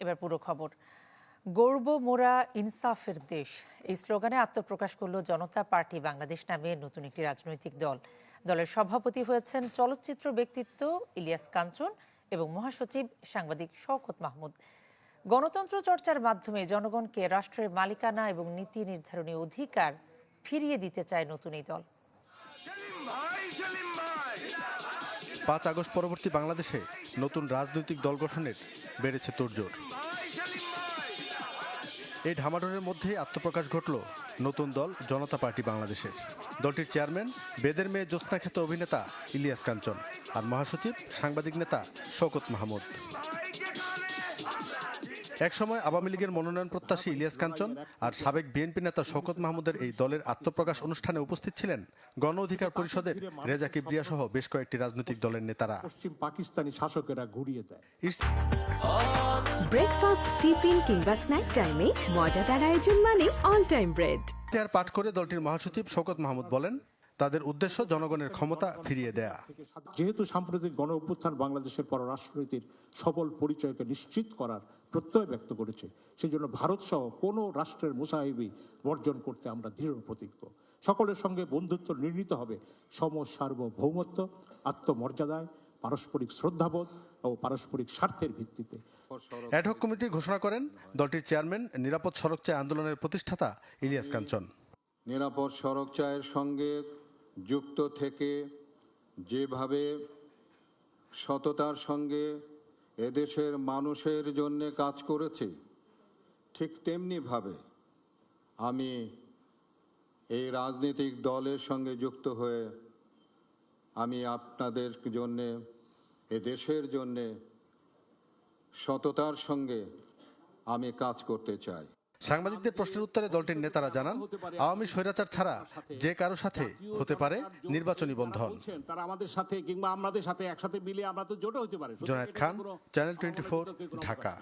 এবার পুরো খবর। গর্ব মোরা ইনসাফের দেশ, এই স্লোগানে আত্মপ্রকাশ করল জনতা পার্টি বাংলাদেশ নামে নতুন একটি রাজনৈতিক দল। দলের সভাপতি হয়েছেন চলচ্চিত্র ব্যক্তিত্ব ইলিয়াস কাঞ্চন এবং মহাসচিব সাংবাদিক শওকত মাহমুদ। গণতন্ত্র চর্চার মাধ্যমে জনগণকে রাষ্ট্রের মালিকানা এবং নীতি নির্ধারণী অধিকার ফিরিয়ে দিতে চায় নতুন এই দল। ৫ আগস্ট পরবর্তী বাংলাদেশে নতুন রাজনৈতিক দল গঠনের বেড়েছে তোড়জোড়। এই ঢামাডোলের মধ্যেই আত্মপ্রকাশ ঘটল নতুন দল জনতা পার্টি বাংলাদেশের। দলটির চেয়ারম্যান বেদের মেয়ে জ্যোৎস্না খ্যাত অভিনেতা ইলিয়াস কাঞ্চন আর মহাসচিব সাংবাদিক নেতা শওকত মাহমুদ। একসময় আওয়ামী লীগের মনোনয়ন প্রত্যাশী ইলিয়াস কাঞ্চন আর সাবেক বিএনপি নেতা শওকত মাহমুদের এই দলের আত্মপ্রকাশ অনুষ্ঠানে উপস্থিত ছিলেন গণ অধিকার পরিষদের রেজা কিবরিয়া সহ বেশ কয়েকটি রাজনৈতিক দলের নেতারা। পশ্চিম পাকিস্তানি শাসকেরা ঘুরিয়ে দেয়। ব্রেকফাস্ট, টিফিন কিংবা স্ন্যাক টাইমে মজাদার আয়োজন মানে অল টাইম ব্রেড। ইশতেহার পাঠ করে দলটির মহাসচিব শওকত মাহমুদ বলেন, তাদের উদ্দেশ্য জনগণের ক্ষমতা ফিরিয়ে দেয়া। যেহেতু সাম্প্রতিক গণ অভ্যুত্থান বাংলাদেশের পররাষ্ট্রনীতির সবল পরিচয়কে নিশ্চিত করার প্রত্যয় ব্যক্ত করেছে, সেই জন্য ভারত সহ কোনো রাষ্ট্রের মুসাহিবি বর্জন করতে আমরা দৃঢ় প্রতিজ্ঞ। সকলের সঙ্গে বন্ধুত্ব নির্মিত হবে সম সার্বভৌমত্ব, আত্মমর্যাদায়, পারস্পরিক শ্রদ্ধাবোধ ও পারস্পরিক স্বার্থের ভিত্তিতে। অ্যাডহক কমিটির ঘোষণা করেন দলটির চেয়ারম্যান নিরাপদ সড়ক চাই আন্দোলনের প্রতিষ্ঠাতা ইলিয়াস কাঞ্চন। নিরাপদ সড়ক চায়ের সঙ্গে যুক্ত থেকে যেভাবে সততার সঙ্গে এদেশের মানুষের জন্য কাজ করেছে, ঠিক তেমনিভাবে আমি এই রাজনৈতিক দলের সঙ্গে যুক্ত হয়ে আমি আপনাদের জন্যে, এদেশের জন্যে সততার সঙ্গে আমি কাজ করতে চাই। সাংবাদিকদের প্রশ্নের উত্তরে দলটির নেতারা জানান, আওয়ামী স্বৈরাচার ছাড়া যে কারো সাথে হতে পারে নির্বাচনী বন্ধন। তারা আমাদের সাথে কিংবা আমাদের সাথে একসাথে মিলে আমরা তো জোটও হতে পারে। জুনায়েদ খান, চ্যানেল 24, ঢাকা।